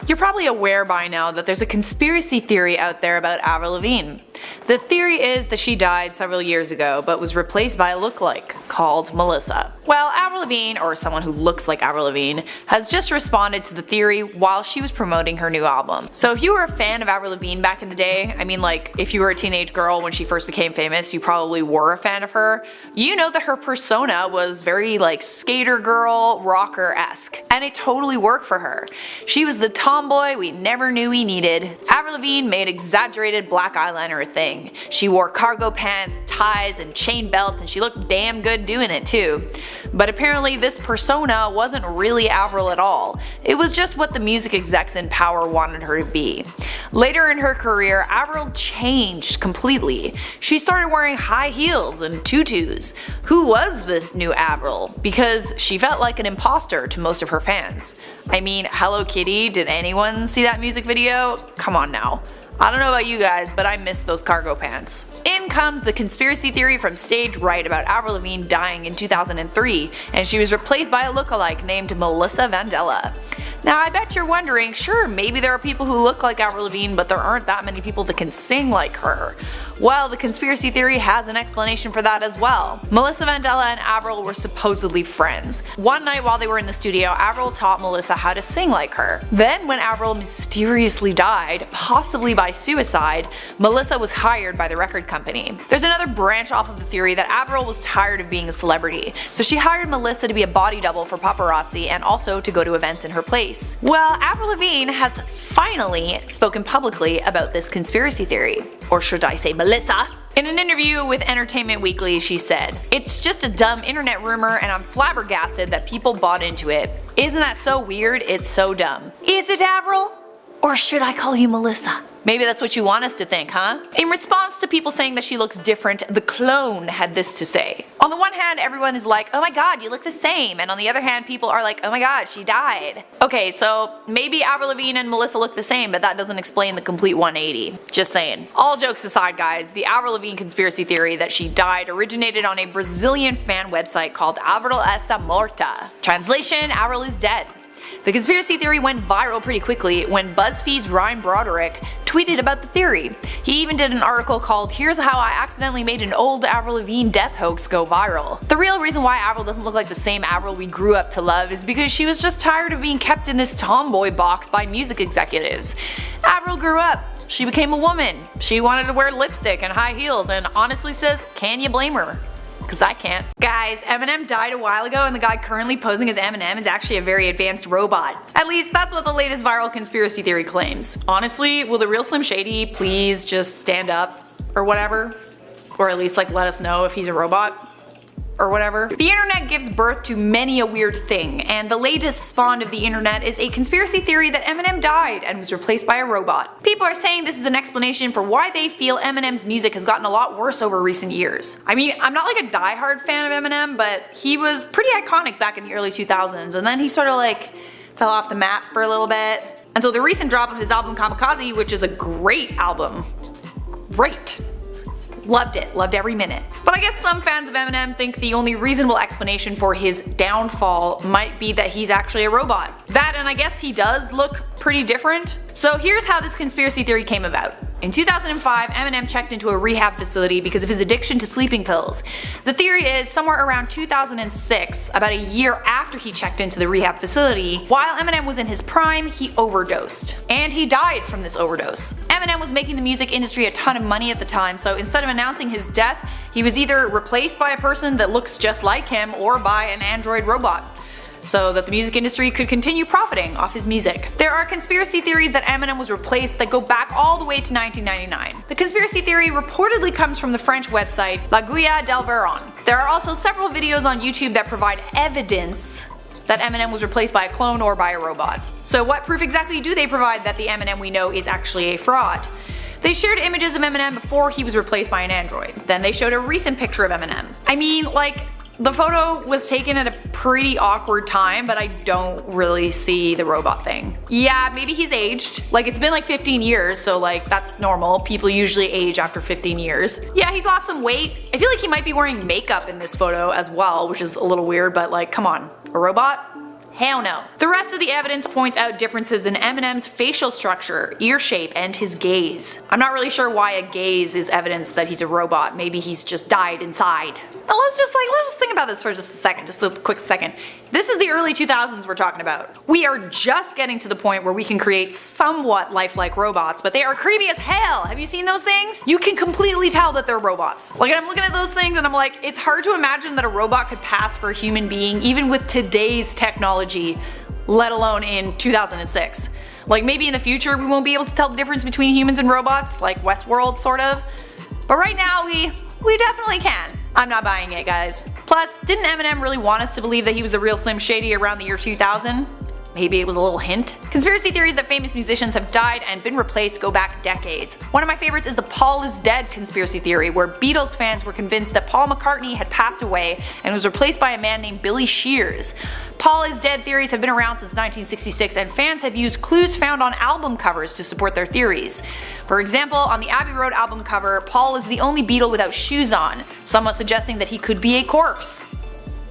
You're probably aware by now that there's a conspiracy theory out there about Avril Lavigne. The theory is that she died several years ago but was replaced by a lookalike called Melissa. Well, Avril Lavigne, or someone who looks like Avril Lavigne, has just responded to the theory while she was promoting her new album. So if you were a fan of Avril Lavigne back in the day, I mean like if you were a teenage girl when she first became famous, you probably were a fan of her, you know that her persona was very like skater girl, rocker-esque. And it totally worked for her. She was the tomboy we never knew we needed. Avril Lavigne made exaggerated black eyeliner a thing. She wore cargo pants, ties, and chain belts, and she looked damn good doing it too. But apparently this persona wasn't really Avril at all. It was just what the music execs in power wanted her to be. Later in her career, Avril changed completely. She started wearing high heels and tutus. Who was this new Avril? Because she felt like an imposter to most of her fans. I mean, Hello Kitty, did anyone see that music video? Come on now. I don't know about you guys, but I miss those cargo pants. In comes the conspiracy theory from stage right about Avril Lavigne dying in 2003, and she was replaced by a lookalike named Melissa Vandella. Now I bet you're wondering, sure, maybe there are people who look like Avril Lavigne, but there aren't that many people that can sing like her. Well, the conspiracy theory has an explanation for that as well. Melissa Vandella and Avril were supposedly friends. One night while they were in the studio, Avril taught Melissa how to sing like her. Then when Avril mysteriously died, possibly by suicide, Melissa was hired by the record company. There's another branch off of the theory that Avril was tired of being a celebrity, so she hired Melissa to be a body double for paparazzi and also to go to events in her place. Well, Avril Lavigne has finally spoken publicly about this conspiracy theory. Or should I say Melissa? In an interview with Entertainment Weekly, she said, "It's just a dumb internet rumor and I'm flabbergasted that people bought into it. Isn't that so weird? It's so dumb." Is it Avril? Or should I call you Melissa? Maybe that's what you want us to think, huh? In response to people saying that she looks different, the clone had this to say. On the one hand, everyone is like, oh my god, you look the same, and on the other hand, people are like, oh my god, she died. Okay, so maybe Avril Lavigne and Melissa look the same, but that doesn't explain the complete 180. Just saying. All jokes aside, guys, the Avril Lavigne conspiracy theory that she died originated on a Brazilian fan website called Avril está morta. Translation, Avril is dead. The conspiracy theory went viral pretty quickly when BuzzFeed's Ryan Broderick tweeted about the theory. He even did an article called "Here's How I Accidentally Made an Old Avril Lavigne Death Hoax Go Viral." The real reason why Avril doesn't look like the same Avril we grew up to love is because she was just tired of being kept in this tomboy box by music executives. Avril grew up. She became a woman. She wanted to wear lipstick and high heels, and honestly says, can you blame her? Cause I can't. Guys, Eminem died a while ago and the guy currently posing as Eminem is actually a very advanced robot. At least that's what the latest viral conspiracy theory claims. Honestly, will the real Slim Shady please just stand up or whatever? Or at least like let us know if he's a robot? Or whatever. The internet gives birth to many a weird thing, and the latest spawn of the internet is a conspiracy theory that Eminem died and was replaced by a robot. People are saying this is an explanation for why they feel Eminem's music has gotten a lot worse over recent years. I mean, I'm not like a diehard fan of Eminem, but he was pretty iconic back in the early 2000s, and then he sort of like fell off the map for a little bit. Until the recent drop of his album Kamikaze, which is a great album. Great. Loved it, loved every minute. But I guess some fans of Eminem think the only reasonable explanation for his downfall might be that he's actually a robot. That, and I guess he does look pretty different. So here's how this conspiracy theory came about. In 2005, Eminem checked into a rehab facility because of his addiction to sleeping pills. The theory is somewhere around 2006, about a year after he checked into the rehab facility, while Eminem was in his prime, he overdosed. And he died from this overdose. Eminem was making the music industry a ton of money at the time, so instead of announcing his death, he was either replaced by a person that looks just like him or by an android robot, so that the music industry could continue profiting off his music. There are conspiracy theories that Eminem was replaced that go back all the way to 1999. The conspiracy theory reportedly comes from the French website L'Aiguille del Veron. There are also several videos on YouTube that provide evidence that Eminem was replaced by a clone or by a robot. So what proof exactly do they provide that the Eminem we know is actually a fraud? They shared images of Eminem before he was replaced by an android. Then they showed a recent picture of Eminem. I mean, like, the photo was taken at a pretty awkward time, but I don't really see the robot thing. Yeah, maybe he's aged. Like, it's been like 15 years, so like, that's normal. People usually age after 15 years. Yeah, he's lost some weight. I feel like he might be wearing makeup in this photo as well, which is a little weird, but like, come on. A robot? Hell no. The rest of the evidence points out differences in Eminem's facial structure, ear shape, and his gaze. I'm not really sure why a gaze is evidence that he's a robot. Maybe he's just died inside. Now let's just think about this for just a second, just a quick second. This is the early 2000s we're talking about. We are just getting to the point where we can create somewhat lifelike robots, but they are creepy as hell. Have you seen those things? You can completely tell that they're robots. Like, I'm looking at those things and I'm like, it's hard to imagine that a robot could pass for a human being even with today's technology, let alone in 2006. Like, maybe in the future we won't be able to tell the difference between humans and robots, like Westworld sort of. But right now we definitely can. I'm not buying it, guys. Plus, didn't Eminem really want us to believe that he was the real Slim Shady around the year 2000? Maybe it was a little hint? Conspiracy theories that famous musicians have died and been replaced go back decades. One of my favorites is the Paul is dead conspiracy theory, where Beatles fans were convinced that Paul McCartney had passed away and was replaced by a man named Billy Shears. Paul is dead theories have been around since 1966, and fans have used clues found on album covers to support their theories. For example, on the Abbey Road album cover, Paul is the only Beatle without shoes on, somewhat suggesting that he could be a corpse.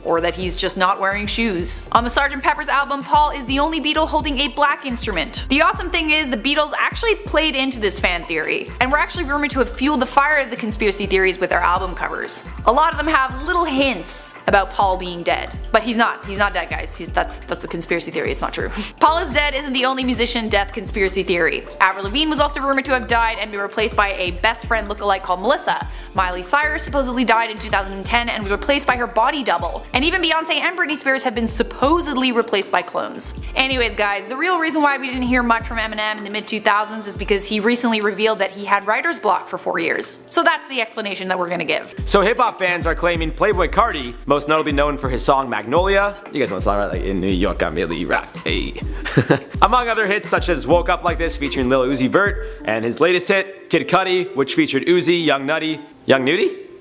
Or that he's just not wearing shoes. On the Sgt. Pepper's album, Paul is the only Beatle holding a black instrument. The awesome thing is the Beatles actually played into this fan theory, and were actually rumored to have fueled the fire of the conspiracy theories with their album covers. A lot of them have little hints about Paul being dead. But he's not dead, guys. That's a conspiracy theory, it's not true. Paul is dead isn't the only musician death conspiracy theory. Avril Lavigne was also rumored to have died and be replaced by a best friend lookalike called Melissa. Miley Cyrus supposedly died in 2010 and was replaced by her body double. And even Beyonce and Britney Spears have been supposedly replaced by clones. Anyways guys, the real reason why we didn't hear much from Eminem in the mid 2000s is because he recently revealed that he had writer's block for 4 years. So that's the explanation that we're gonna give. So hip hop fans are claiming Playboi Carti, most notably known for his song Magnolia, you guys know the song, right? Like, in New York I'm really rock, hey. Among other hits such as Woke Up Like This featuring Lil Uzi Vert, and his latest hit, Kid Cudi, which featured Uzi, Young Nutty,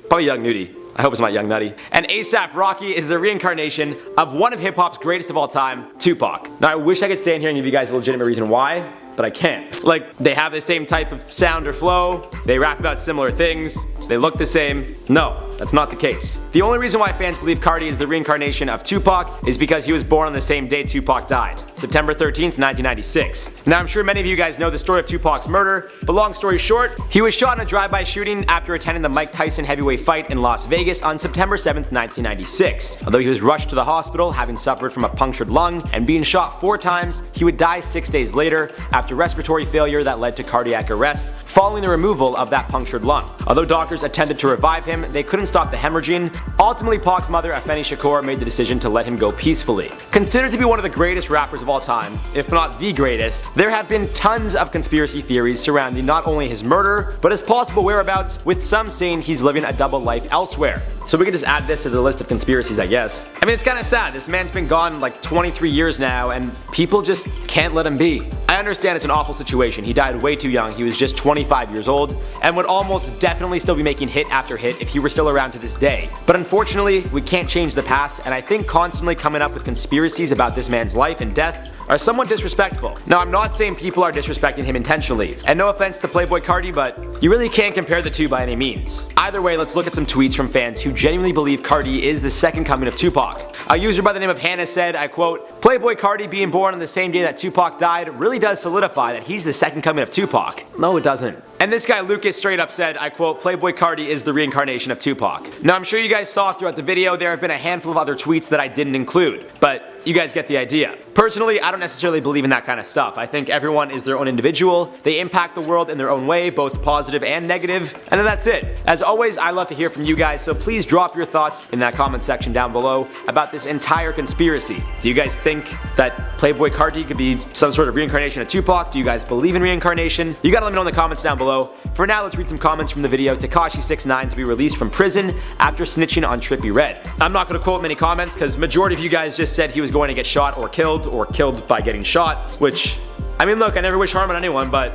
Probably Young Nudie. I hope it's not Young Nutty. And ASAP Rocky is the reincarnation of one of hip hop's greatest of all time, Tupac. Now I wish I could stand here and give you guys a legitimate reason why, but I can't. Like, they have the same type of sound or flow, they rap about similar things, they look the same. No, that's not the case. The only reason why fans believe Carti is the reincarnation of Tupac is because he was born on the same day Tupac died, September 13th, 1996. Now I'm sure many of you guys know the story of Tupac's murder, but long story short, he was shot in a drive-by shooting after attending the Mike Tyson heavyweight fight in Las Vegas on September 7th, 1996. Although he was rushed to the hospital having suffered from a punctured lung and being shot 4 times, he would die 6 days later after respiratory failure that led to cardiac arrest following the removal of that punctured lung. Although doctors attempted to revive him, they couldn't stop the hemorrhaging. Ultimately, Pac's mother, Afeni Shakur, made the decision to let him go peacefully. Considered to be one of the greatest rappers of all time, if not the greatest, there have been tons of conspiracy theories surrounding not only his murder, but his possible whereabouts, with some saying he's living a double life elsewhere. So we can just add this to the list of conspiracies, I guess. I mean, it's kinda sad. This man's been gone like 23 years now, and people just can't let him be. I understand it's an awful situation. He died way too young. He was just 25 years old, and would almost definitely still be making hit after hit if he were still around to this day. But unfortunately, we can't change the past, and I think constantly coming up with conspiracies about this man's life and death are somewhat disrespectful. Now, I'm not saying people are disrespecting him intentionally, and no offense to Playboi Carti, but you really can't compare the two by any means. Either way, let's look at some tweets from fans who genuinely believe Carti is the second coming of Tupac. A user by the name of Hannah said, I quote, "Playboi Carti being born on the same day that Tupac died really does solidify that he's the second coming of Tupac." No, it doesn't. And this guy Lucas straight up said, I quote, "Playboi Carti is the reincarnation of Tupac." Now I'm sure you guys saw throughout the video there have been a handful of other tweets that I didn't include, but you guys get the idea. Personally, I don't necessarily believe in that kind of stuff. I think everyone is their own individual, they impact the world in their own way, both positive and negative, and then that's it. As always, I love to hear from you guys, so please drop your thoughts in that comment section down below about this entire conspiracy. Do you guys think that Playboi Carti could be some sort of reincarnation of Tupac? Do you guys believe in reincarnation? You gotta let me know in the comments down below. For now, let's read some comments from the video. Tekashi69 to be released from prison after snitching on Trippie Redd. I'm not gonna quote many comments because majority of you guys just said he was going to get shot or killed by getting shot, which, I mean, look, I never wish harm on anyone, but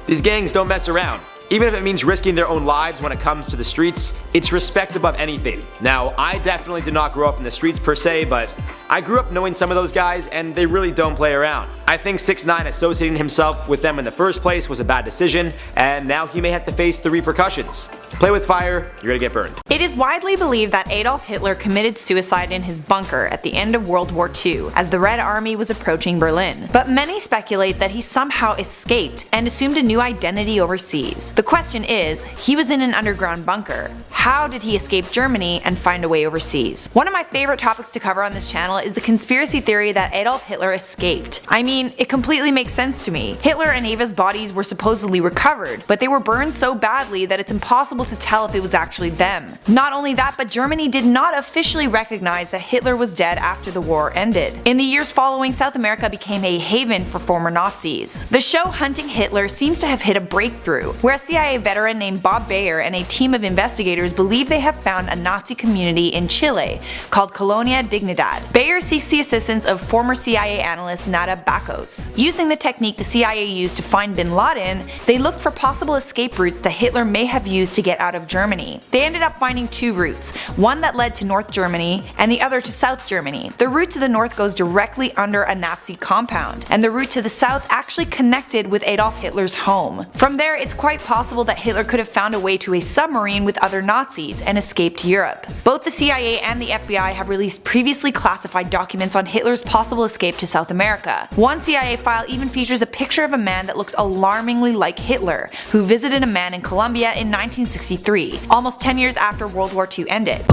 these gangs don't mess around. Even if it means risking their own lives when it comes to the streets, it's respect above anything. Now, I definitely did not grow up in the streets per se, but I grew up knowing some of those guys, and they really don't play around. I think 6ix9ine associating himself with them in the first place was a bad decision, and now he may have to face the repercussions. Play with fire, you're gonna get burned. It is widely believed that Adolf Hitler committed suicide in his bunker at the end of World War II as the Red Army was approaching Berlin, but many speculate that he somehow escaped and assumed a new identity overseas. The question is, he was in an underground bunker. How did he escape Germany and find a way overseas? One of my favorite topics to cover on this channel is the conspiracy theory that Adolf Hitler escaped. I mean, it completely makes sense to me. Hitler and Eva's bodies were supposedly recovered, but they were burned so badly that it's impossible to tell if it was actually them. Not only that, but Germany did not officially recognize that Hitler was dead after the war ended. In the years following, South America became a haven for former Nazis. The show Hunting Hitler seems to have hit a breakthrough, where a CIA veteran named Bob Bayer and a team of investigators believe they have found a Nazi community in Chile called Colonia Dignidad. Bayer seeks the assistance of former CIA analyst Nada Bakos. Using the technique the CIA used to find bin Laden, they looked for possible escape routes that Hitler may have used to get out of Germany. They ended up finding two routes, one that led to North Germany and the other to South Germany. The route to the north goes directly under a Nazi compound, and the route to the south actually connected with Adolf Hitler's home. From there, it's quite possible that Hitler could have found a way to a submarine with other Nazis and escaped Europe. Both the CIA and the FBI have released previously classified documents on Hitler's possible escape to South America. One CIA file even features a picture of a man that looks alarmingly like Hitler, who visited a man in Colombia in 1963, almost 10 years after World War II ended.